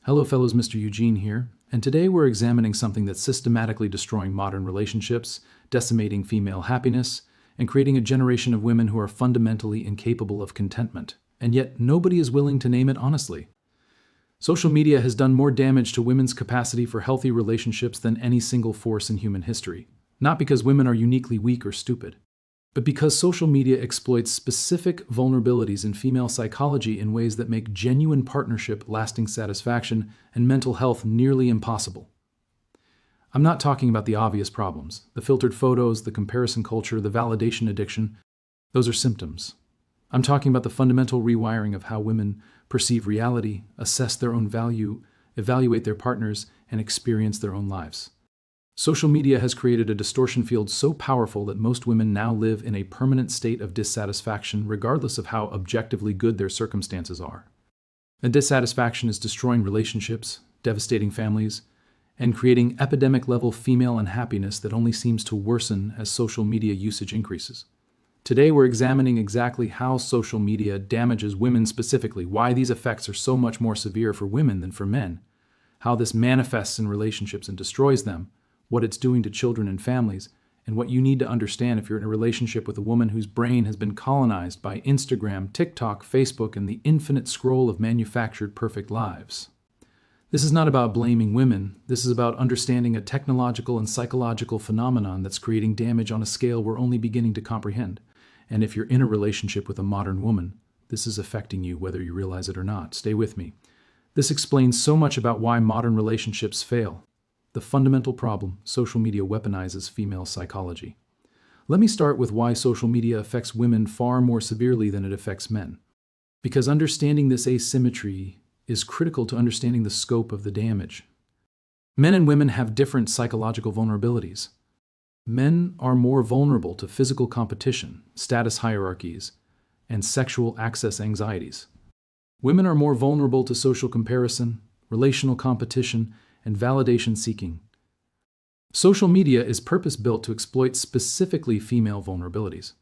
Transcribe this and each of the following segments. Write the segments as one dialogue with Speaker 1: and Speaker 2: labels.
Speaker 1: Hello fellows, Mr. Eugene here, and today we're examining something that's systematically destroying modern relationships, decimating female happiness, and creating a generation of women who are fundamentally incapable of contentment, and yet nobody is willing to name it honestly. Social media has done more damage to women's capacity for healthy relationships than any single force in human history, not because women are uniquely weak or stupid, but because social media exploits specific vulnerabilities in female psychology in ways that make genuine partnership, lasting satisfaction, and mental health nearly impossible. I'm not talking about the obvious problems, the filtered photos, the comparison culture, the validation addiction. Those are symptoms. I'm talking about the fundamental rewiring of how women perceive reality, assess their own value, evaluate their partners, and experience their own lives. Social media has created a distortion field so powerful that most women now live in a permanent state of dissatisfaction regardless of how objectively good their circumstances are. And dissatisfaction is destroying relationships, devastating families, and creating epidemic-level female unhappiness that only seems to worsen as social media usage increases. Today we're examining exactly how social media damages women specifically, why these effects are so much more severe for women than for men, how this manifests in relationships and destroys them, what it's doing to children and families, and what you need to understand if you're in a relationship with a woman whose brain has been colonized by Instagram, TikTok, Facebook, and the infinite scroll of manufactured perfect lives. This is not about blaming women. This is about understanding a technological and psychological phenomenon that's creating damage on a scale we're only beginning to comprehend. And if you're in a relationship with a modern woman, this is affecting you whether you realize it or not. Stay with me. This explains so much about why modern relationships fail. The fundamental problem: social media weaponizes female psychology. Let me start with why social media affects women far more severely than it affects men. Because understanding this asymmetry is critical to understanding the scope of the damage. Men and women have different psychological vulnerabilities. Men are more vulnerable to physical competition, status hierarchies, and sexual access anxieties. Women are more vulnerable to social comparison, relational competition, and validation seeking. Social media is purpose-built to exploit specifically female vulnerabilities.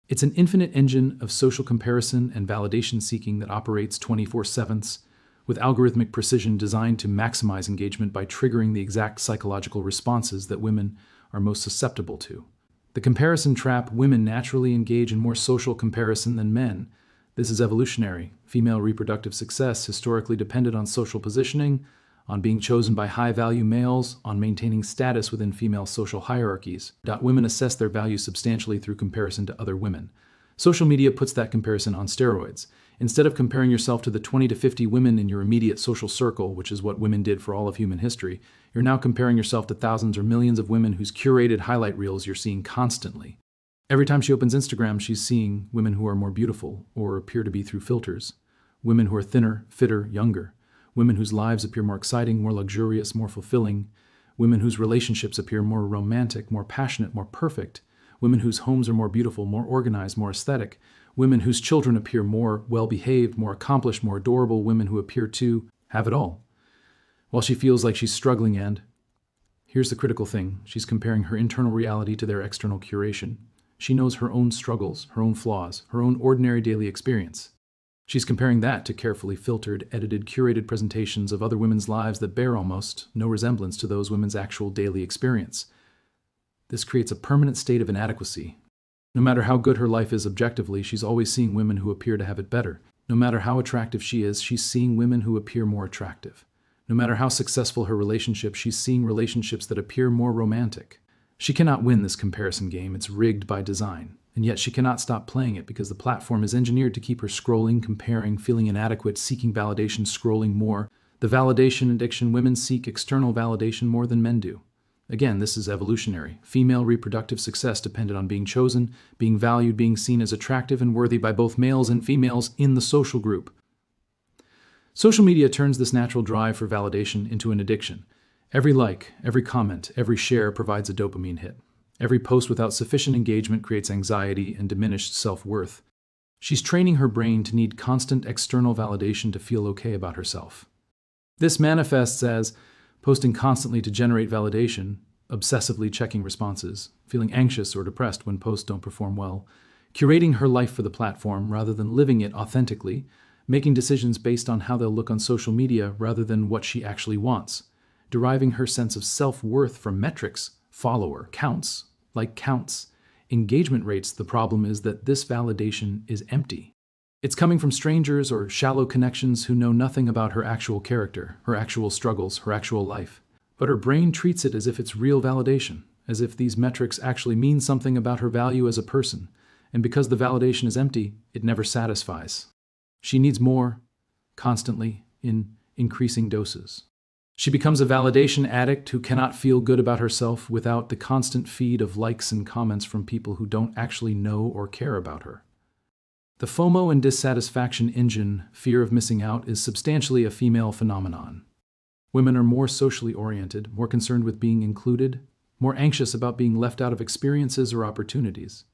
Speaker 1: It's an infinite engine of social comparison and validation seeking that operates 24/7 with algorithmic precision designed to maximize engagement by triggering the exact psychological responses that women are most susceptible to. The comparison trap: women naturally engage in more social comparison than men. This is evolutionary. Female reproductive success historically depended on social positioning, on being chosen by high-value males, on maintaining status within female social hierarchies. Women assess their value substantially through comparison to other women. Social media puts that comparison on steroids. Instead of comparing yourself to the 20 to 50 women in your immediate social circle, which is what women did for all of human history, you're now comparing yourself to thousands or millions of women whose curated highlight reels you're seeing constantly. Every time she opens Instagram, she's seeing women who are more beautiful, or appear to be through filters. Women who are thinner, fitter, younger. Women whose lives appear more exciting, more luxurious, more fulfilling. Women whose relationships appear more romantic, more passionate, more perfect. Women whose homes are more beautiful, more organized, more aesthetic. Women whose children appear more well-behaved, more accomplished, more adorable. Women who appear to have it all, while she feels like she's struggling. And here's the critical thing: she's comparing her internal reality to their external curation. She knows her own struggles, her own flaws, her own ordinary daily experience. She's comparing that to carefully filtered, edited, curated presentations of other women's lives that bear almost no resemblance to those women's actual daily experience. This creates a permanent state of inadequacy. No matter how good her life is objectively, she's always seeing women who appear to have it better. No matter how attractive she is, she's seeing women who appear more attractive. No matter how successful her relationship, she's seeing relationships that appear more romantic. She cannot win this comparison game. It's rigged by design. And yet she cannot stop playing it because the platform is engineered to keep her scrolling, comparing, feeling inadequate, seeking validation, scrolling more. The validation addiction: women seek external validation more than men do. Again, this is evolutionary. Female reproductive success depended on being chosen, being valued, being seen as attractive and worthy by both males and females in the social group. Social media turns this natural drive for validation into an addiction. Every like, every comment, every share provides a dopamine hit. Every post without sufficient engagement creates anxiety and diminished self-worth. She's training her brain to need constant external validation to feel okay about herself. This manifests as posting constantly to generate validation, obsessively checking responses, feeling anxious or depressed when posts don't perform well, curating her life for the platform rather than living it authentically, making decisions based on how they'll look on social media rather than what she actually wants, deriving her sense of self-worth from metrics, follower counts, like counts, engagement rates. The problem is that this validation is empty. It's coming from strangers or shallow connections who know nothing about her actual character, her actual struggles, her actual life. But her brain treats it as if it's real validation, as if these metrics actually mean something about her value as a person. And because the validation is empty, it never satisfies. She needs more, constantly, in increasing doses. She becomes a validation addict who cannot feel good about herself without the constant feed of likes and comments from people who don't actually know or care about her. The FOMO and dissatisfaction engine, fear of missing out, is substantially a female phenomenon. Women are more socially oriented, more concerned with being included, more anxious about being left out of experiences or opportunities.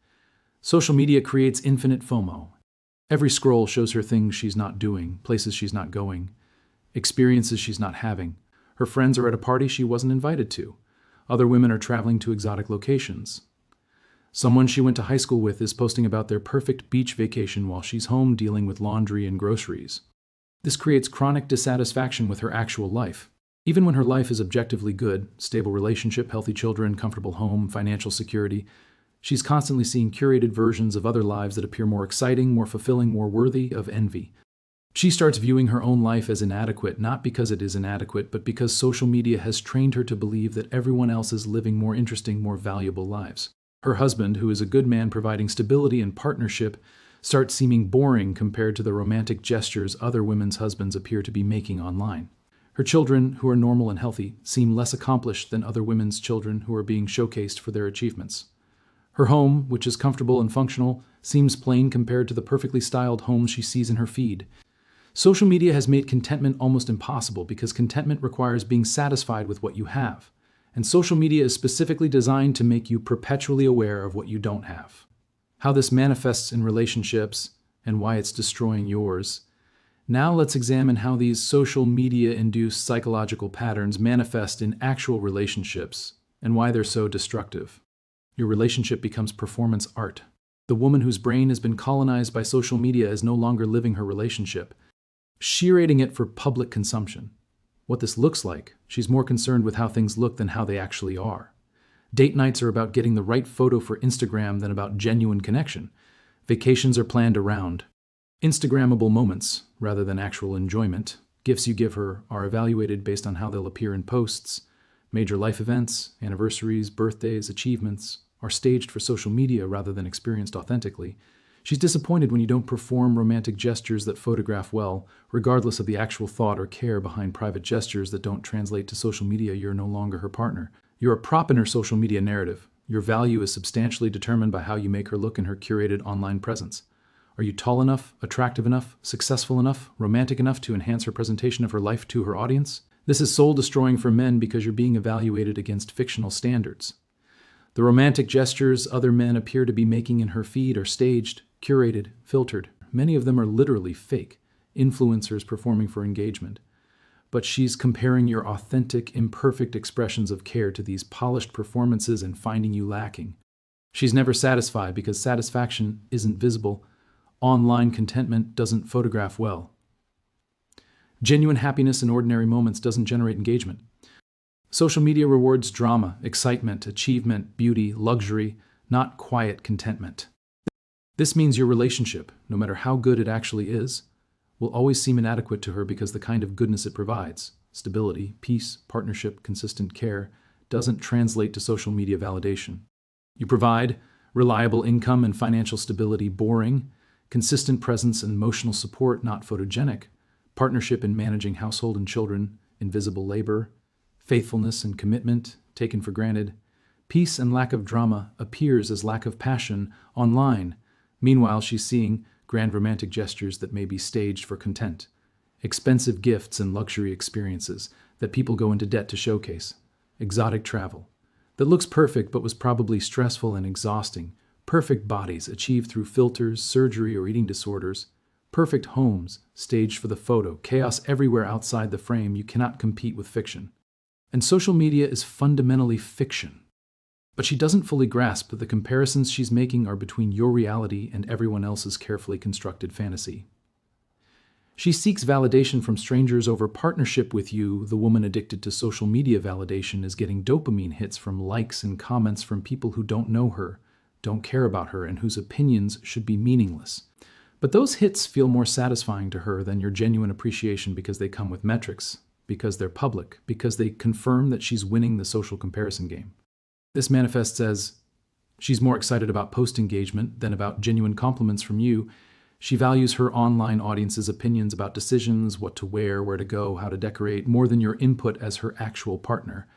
Speaker 1: Social media creates infinite FOMO. Every scroll shows her things she's not doing, places she's not going, experiences she's not having. Her friends are at a party she wasn't invited to. Other women are traveling to exotic locations. Someone she went to high school with is posting about their perfect beach vacation while she's home dealing with laundry and groceries. This creates chronic dissatisfaction with her actual life. Even when her life is objectively good, stable relationship, healthy children, comfortable home, financial security, she's constantly seeing curated versions of other lives that appear more exciting, more fulfilling, more worthy of envy. She starts viewing her own life as inadequate, not because it is inadequate, but because social media has trained her to believe that everyone else is living more interesting, more valuable lives. Her husband, who is a good man providing stability and partnership, starts seeming boring compared to the romantic gestures other women's husbands appear to be making online. Her children, who are normal and healthy, seem less accomplished than other women's children who are being showcased for their achievements. Her home, which is comfortable and functional, seems plain compared to the perfectly styled homes she sees in her feed. Social media has made contentment almost impossible because contentment requires being satisfied with what you have. And social media is specifically designed to make you perpetually aware of what you don't have. How this manifests in relationships and why it's destroying yours. Now let's examine how these social media-induced psychological patterns manifest in actual relationships and why they're so destructive. Your relationship becomes performance art. The woman whose brain has been colonized by social media is no longer living her relationship. Curating it for public consumption. What this looks like, she's more concerned with how things look than how they actually are. Date nights are about getting the right photo for Instagram than about genuine connection. Vacations are planned around Instagrammable moments rather than actual enjoyment. Gifts you give her are evaluated based on how they'll appear in posts. Major life events, anniversaries, birthdays, achievements are staged for social media rather than experienced authentically. She's disappointed when you don't perform romantic gestures that photograph well, regardless of the actual thought or care behind private gestures that don't translate to social media. You're no longer her partner. You're a prop in her social media narrative. Your value is substantially determined by how you make her look in her curated online presence. Are you tall enough, attractive enough, successful enough, romantic enough to enhance her presentation of her life to her audience? This is soul-destroying for men because you're being evaluated against fictional standards. The romantic gestures other men appear to be making in her feed are staged, curated, filtered. Many of them are literally fake, influencers performing for engagement. But she's comparing your authentic, imperfect expressions of care to these polished performances and finding you lacking. She's never satisfied because satisfaction isn't visible. Online contentment doesn't photograph well. Genuine happiness in ordinary moments doesn't generate engagement. Social media rewards drama, excitement, achievement, beauty, luxury, not quiet contentment. This means your relationship, no matter how good it actually is, will always seem inadequate to her because the kind of goodness it provides, stability, peace, partnership, consistent care, doesn't translate to social media validation. You provide reliable income and financial stability, boring, consistent presence and emotional support, not photogenic, partnership in managing household and children, invisible labor, faithfulness and commitment, taken for granted. Peace and lack of drama appears as lack of passion online. Meanwhile, she's seeing grand romantic gestures that may be staged for content, expensive gifts and luxury experiences that people go into debt to showcase, exotic travel that looks perfect but was probably stressful and exhausting, perfect bodies achieved through filters, surgery, or eating disorders, perfect homes staged for the photo, chaos everywhere outside the frame. You cannot compete with fiction. And social media is fundamentally fiction. But she doesn't fully grasp that the comparisons she's making are between your reality and everyone else's carefully constructed fantasy. She seeks validation from strangers over partnership with you. The woman addicted to social media validation is getting dopamine hits from likes and comments from people who don't know her, don't care about her, and whose opinions should be meaningless. But those hits feel more satisfying to her than your genuine appreciation because they come with metrics, because they're public, because they confirm that she's winning the social comparison game. This manifests as she's more excited about post engagement than about genuine compliments from you. She values her online audience's opinions about decisions, what to wear, where to go, how to decorate, more than your input as her actual partner.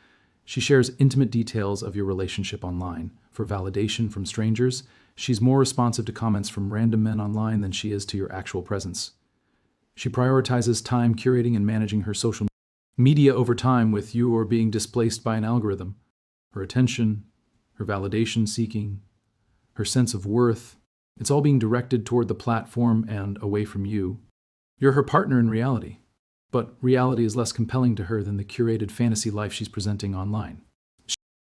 Speaker 1: She shares intimate details of your relationship online. For validation from strangers, she's more responsive to comments from random men online than she is to your actual presence. She prioritizes time curating and managing her social media over time, with you or being displaced by an algorithm. Her attention, her validation seeking, her sense of worth, it's all being directed toward the platform and away from you. You're her partner in reality, but reality is less compelling to her than the curated fantasy life she's presenting online.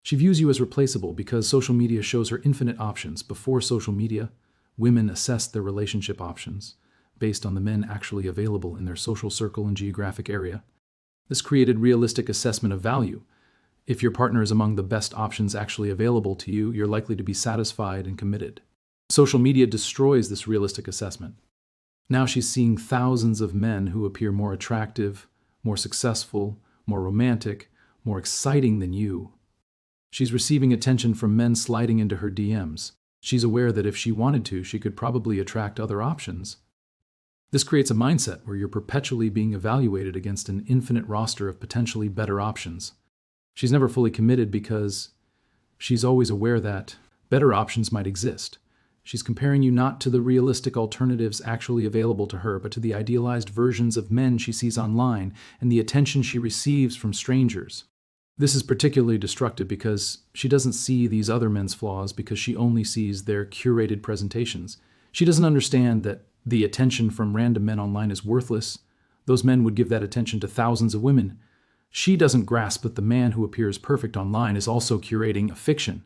Speaker 1: She views you as replaceable because social media shows her infinite options. Before social media, women assessed their relationship options based on the men actually available in their social circle and geographic area. This created realistic assessment of value. If your partner is among the best options actually available to you, you're likely to be satisfied and committed. Social media destroys this realistic assessment. Now she's seeing thousands of men who appear more attractive, more successful, more romantic, more exciting than you. She's receiving attention from men sliding into her DMs. She's aware that if she wanted to, she could probably attract other options. This creates a mindset where you're perpetually being evaluated against an infinite roster of potentially better options. She's never fully committed because she's always aware that better options might exist. She's comparing you not to the realistic alternatives actually available to her, but to the idealized versions of men she sees online and the attention she receives from strangers. This is particularly destructive because she doesn't see these other men's flaws because she only sees their curated presentations. She doesn't understand that the attention from random men online is worthless. Those men would give that attention to thousands of women. She doesn't grasp that the man who appears perfect online is also curating a fiction.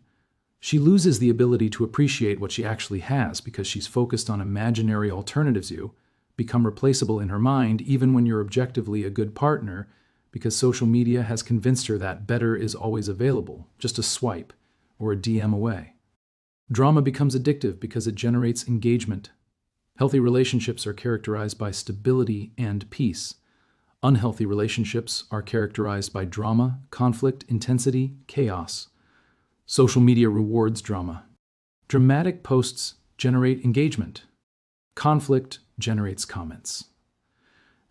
Speaker 1: She loses the ability to appreciate what she actually has because she's focused on imaginary alternatives. You become replaceable in her mind even when you're objectively a good partner because social media has convinced her that better is always available, just a swipe or a DM away. Drama becomes addictive because it generates engagement. Healthy relationships are characterized by stability and peace. Unhealthy relationships are characterized by drama, conflict, intensity, chaos. Social media rewards drama. Dramatic posts generate engagement. Conflict generates comments.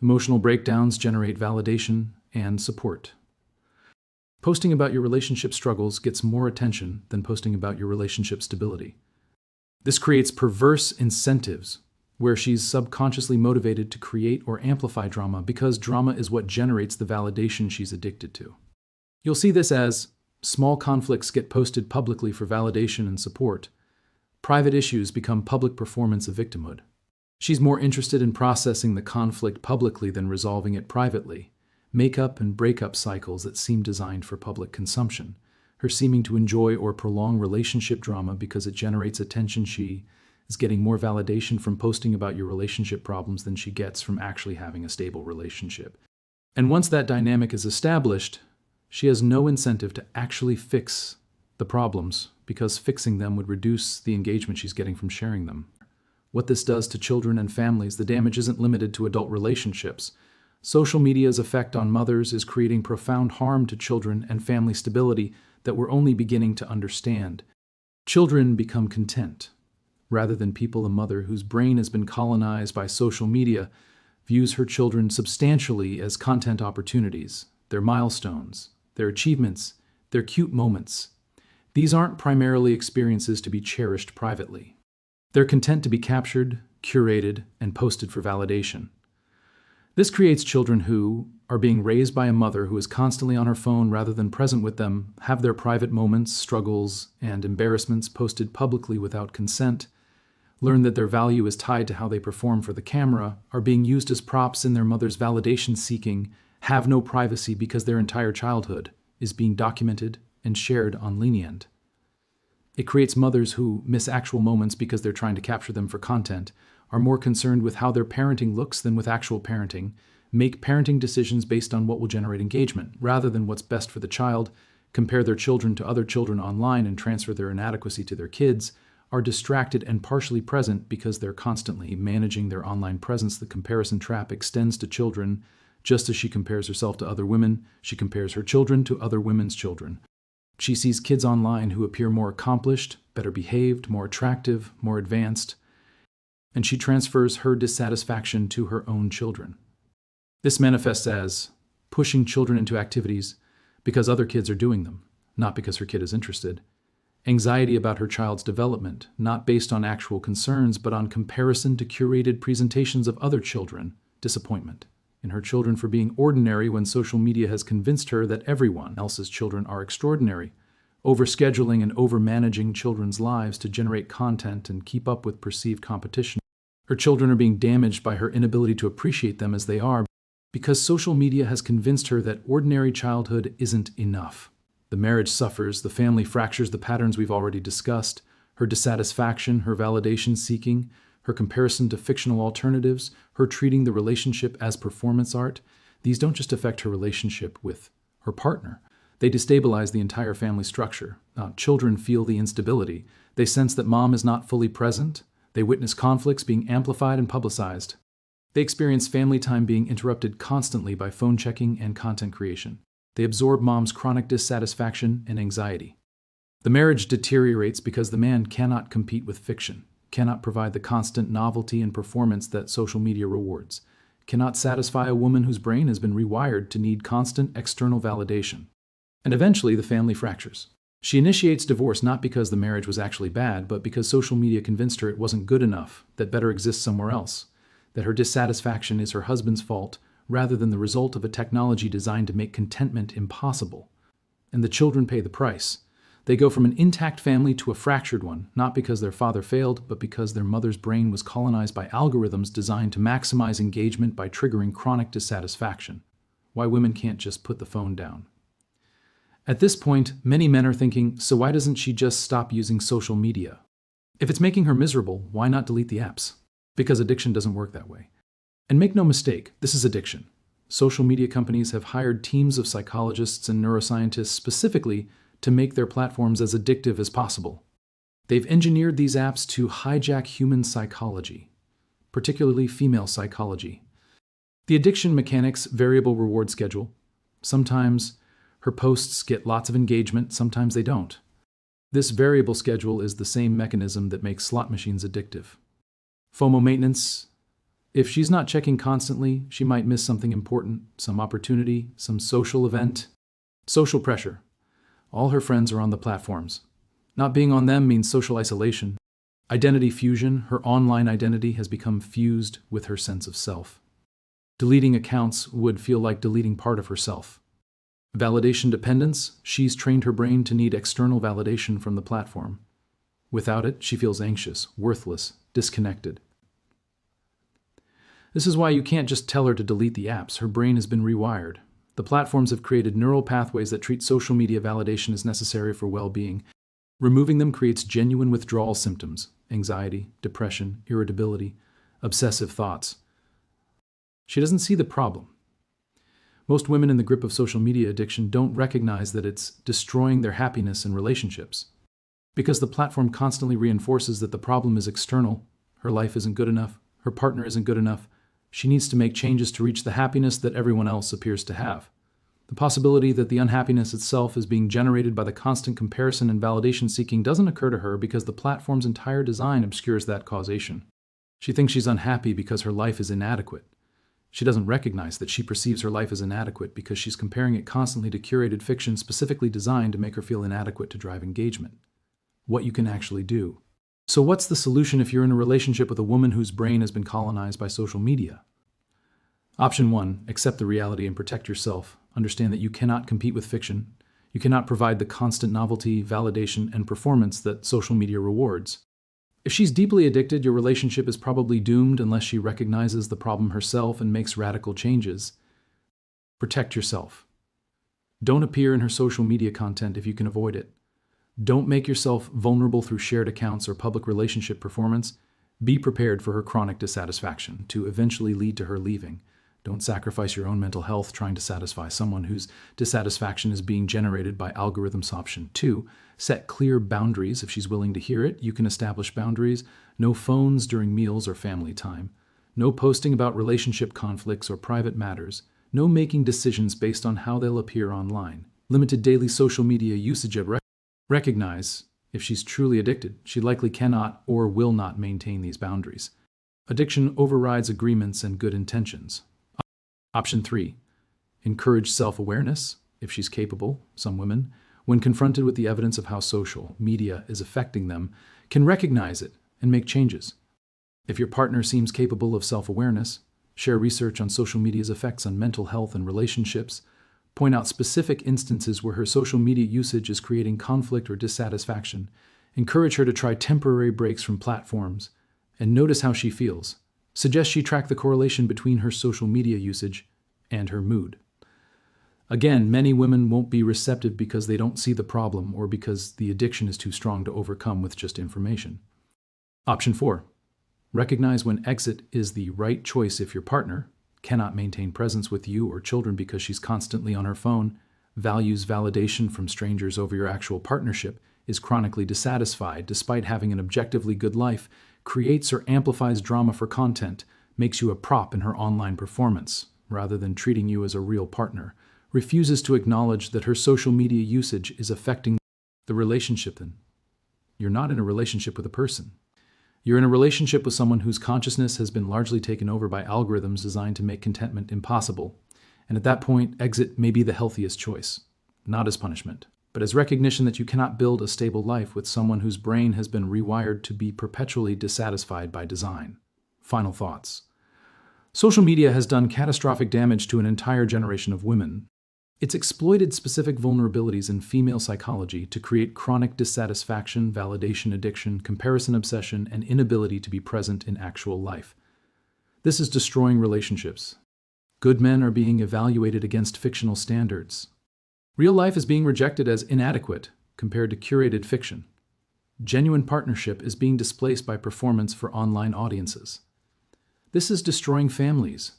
Speaker 1: Emotional breakdowns generate validation and support. Posting about your relationship struggles gets more attention than posting about your relationship stability. This creates perverse incentives where she's subconsciously motivated to create or amplify drama because drama is what generates the validation she's addicted to. You'll see this as small conflicts get posted publicly for validation and support. Private issues become public performance of victimhood. She's more interested in processing the conflict publicly than resolving it privately. Makeup and breakup cycles that seem designed for public consumption. Her seeming to enjoy or prolong relationship drama because it generates attention. She is getting more validation from posting about your relationship problems than she gets from actually having a stable relationship. And once that dynamic is established, she has no incentive to actually fix the problems because fixing them would reduce the engagement she's getting from sharing them. What this does to children and families, the damage isn't limited to adult relationships. Social media's effect on mothers is creating profound harm to children and family stability that we're only beginning to understand. Children become content, rather than people. A mother whose brain has been colonized by social media views her children substantially as content opportunities, their milestones, their achievements, their cute moments. These aren't primarily experiences to be cherished privately. They're content to be captured, curated, and posted for validation. This creates children who are being raised by a mother who is constantly on her phone rather than present with them, have their private moments, struggles, and embarrassments posted publicly without consent, learn that their value is tied to how they perform for the camera, are being used as props in their mother's validation-seeking, have no privacy because their entire childhood is being documented and shared on Lenient. It creates mothers who miss actual moments because they're trying to capture them for content, are more concerned with how their parenting looks than with actual parenting, make parenting decisions based on what will generate engagement, rather than what's best for the child, compare their children to other children online and transfer their inadequacy to their kids, are distracted and partially present because they're constantly managing their online presence. The comparison trap extends to children. Just as she compares herself to other women, she compares her children to other women's children. She sees kids online who appear more accomplished, better behaved, more attractive, more advanced, and she transfers her dissatisfaction to her own children. This manifests as pushing children into activities because other kids are doing them, not because her kid is interested. Anxiety about her child's development, not based on actual concerns, but on comparison to curated presentations of other children. Disappointment in her children for being ordinary when social media has convinced her that everyone else's children are extraordinary. Overscheduling and overmanaging children's lives to generate content and keep up with perceived competition. Her children are being damaged by her inability to appreciate them as they are because social media has convinced her that ordinary childhood isn't enough. The marriage suffers, the family fractures, the patterns we've already discussed, her dissatisfaction, her validation seeking, her comparison to fictional alternatives, her treating the relationship as performance art. These don't just affect her relationship with her partner. They destabilize the entire family structure. Children feel the instability. They sense that mom is not fully present. They witness conflicts being amplified and publicized. They experience family time being interrupted constantly by phone checking and content creation. They absorb mom's chronic dissatisfaction and anxiety. The marriage deteriorates because the man cannot compete with fiction, cannot provide the constant novelty and performance that social media rewards, cannot satisfy a woman whose brain has been rewired to need constant external validation. And eventually, the family fractures. She initiates divorce not because the marriage was actually bad, but because social media convinced her it wasn't good enough, that better exists somewhere else, that her dissatisfaction is her husband's fault, rather than the result of a technology designed to make contentment impossible. And the children pay the price. They go from an intact family to a fractured one, not because their father failed, but because their mother's brain was colonized by algorithms designed to maximize engagement by triggering chronic dissatisfaction. Why women can't just put the phone down. At this point, many men are thinking, so why doesn't she just stop using social media? If it's making her miserable, why not delete the apps? Because addiction doesn't work that way. And make no mistake, this is addiction. Social media companies have hired teams of psychologists and neuroscientists specifically to make their platforms as addictive as possible. They've engineered these apps to hijack human psychology, particularly female psychology. The addiction mechanics variable reward schedule. Sometimes her posts get lots of engagement, sometimes they don't. This variable schedule is the same mechanism that makes slot machines addictive. FOMO maintenance. If she's not checking constantly, she might miss something important, some opportunity, some social event. Social pressure. All her friends are on the platforms. Not being on them means social isolation. Identity fusion. Her online identity has become fused with her sense of self. Deleting accounts would feel like deleting part of herself. Validation dependence. She's trained her brain to need external validation from the platform. Without it, she feels anxious, worthless, disconnected. This is why you can't just tell her to delete the apps. Her brain has been rewired. The platforms have created neural pathways that treat social media validation as necessary for well-being. Removing them creates genuine withdrawal symptoms: anxiety, depression, irritability, obsessive thoughts. She doesn't see the problem. Most women in the grip of social media addiction don't recognize that it's destroying their happiness and relationships. Because the platform constantly reinforces that the problem is external, her life isn't good enough, her partner isn't good enough, she needs to make changes to reach the happiness that everyone else appears to have. The possibility that the unhappiness itself is being generated by the constant comparison and validation seeking doesn't occur to her because the platform's entire design obscures that causation. She thinks she's unhappy because her life is inadequate. She doesn't recognize that she perceives her life as inadequate because she's comparing it constantly to curated fiction specifically designed to make her feel inadequate to drive engagement. What you can actually do. So what's the solution if you're in a relationship with a woman whose brain has been colonized by social media? Option 1, accept the reality and protect yourself. Understand that you cannot compete with fiction. You cannot provide the constant novelty, validation, and performance that social media rewards. If she's deeply addicted, your relationship is probably doomed unless she recognizes the problem herself and makes radical changes. Protect yourself. Don't appear in her social media content if you can avoid it. Don't make yourself vulnerable through shared accounts or public relationship performance. Be prepared for her chronic dissatisfaction to eventually lead to her leaving. Don't sacrifice your own mental health trying to satisfy someone whose dissatisfaction is being generated by algorithms. Option 2, set clear boundaries. If she's willing to hear it, you can establish boundaries. No phones during meals or family time. No posting about relationship conflicts or private matters. No making decisions based on how they'll appear online. Limited daily social media usage. Recognize if she's truly addicted, she likely cannot or will not maintain these boundaries. Addiction overrides agreements and good intentions. Option 3, encourage self-awareness. If she's capable, some women, when confronted with the evidence of how social media is affecting them, can recognize it and make changes. If your partner seems capable of self-awareness, share research on social media's effects on mental health and relationships. Point out specific instances where her social media usage is creating conflict or dissatisfaction. Encourage her to try temporary breaks from platforms and notice how she feels. Suggest she track the correlation between her social media usage and her mood. Again, many women won't be receptive because they don't see the problem or because the addiction is too strong to overcome with just information. Option 4, recognize when exit is the right choice. If your partner cannot maintain presence with you or children because she's constantly on her phone, values validation from strangers over your actual partnership, is chronically dissatisfied despite having an objectively good life, creates or amplifies drama for content, makes you a prop in her online performance, rather than treating you as a real partner, refuses to acknowledge that her social media usage is affecting the relationship, then you're not in a relationship with a person. You're in a relationship with someone whose consciousness has been largely taken over by algorithms designed to make contentment impossible. And at that point, exit may be the healthiest choice, not as punishment, but as recognition that you cannot build a stable life with someone whose brain has been rewired to be perpetually dissatisfied by design. Final thoughts. Social media has done catastrophic damage to an entire generation of women. It's exploited specific vulnerabilities in female psychology to create chronic dissatisfaction, validation addiction, comparison obsession, and inability to be present in actual life. This is destroying relationships. Good men are being evaluated against fictional standards. Real life is being rejected as inadequate compared to curated fiction. Genuine partnership is being displaced by performance for online audiences. This is destroying families.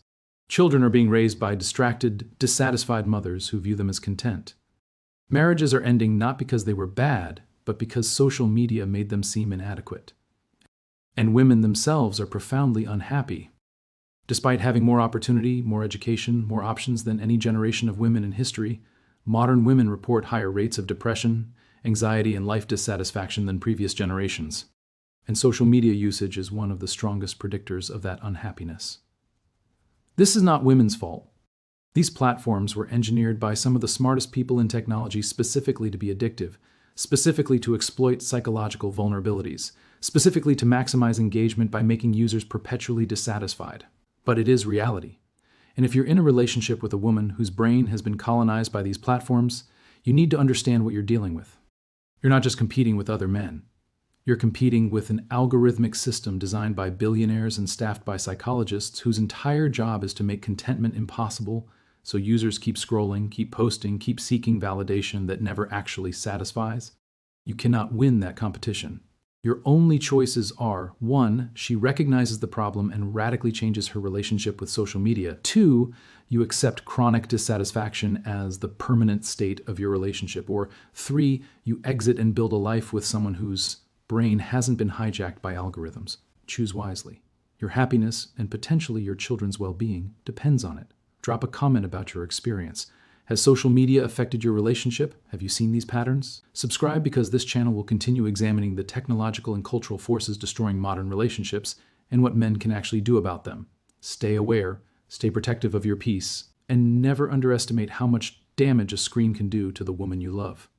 Speaker 1: Children are being raised by distracted, dissatisfied mothers who view them as content. Marriages are ending not because they were bad, but because social media made them seem inadequate. And women themselves are profoundly unhappy. Despite having more opportunity, more education, more options than any generation of women in history, modern women report higher rates of depression, anxiety, and life dissatisfaction than previous generations. And social media usage is one of the strongest predictors of that unhappiness. This is not women's fault. These platforms were engineered by some of the smartest people in technology specifically to be addictive, specifically to exploit psychological vulnerabilities, specifically to maximize engagement by making users perpetually dissatisfied. But it is reality. And if you're in a relationship with a woman whose brain has been colonized by these platforms, you need to understand what you're dealing with. You're not just competing with other men. You're competing with an algorithmic system designed by billionaires and staffed by psychologists whose entire job is to make contentment impossible, so users keep scrolling, keep posting, keep seeking validation that never actually satisfies. You cannot win that competition. Your only choices are: 1, she recognizes the problem and radically changes her relationship with social media. 2, you accept chronic dissatisfaction as the permanent state of your relationship. Or 3, you exit and build a life with someone whose brain hasn't been hijacked by algorithms. Choose wisely. Your happiness and potentially your children's well-being depends on it. Drop a comment about your experience. Has social media affected your relationship? Have you seen these patterns? Subscribe because this channel will continue examining the technological and cultural forces destroying modern relationships and what men can actually do about them. Stay aware, stay protective of your peace, and never underestimate how much damage a screen can do to the woman you love.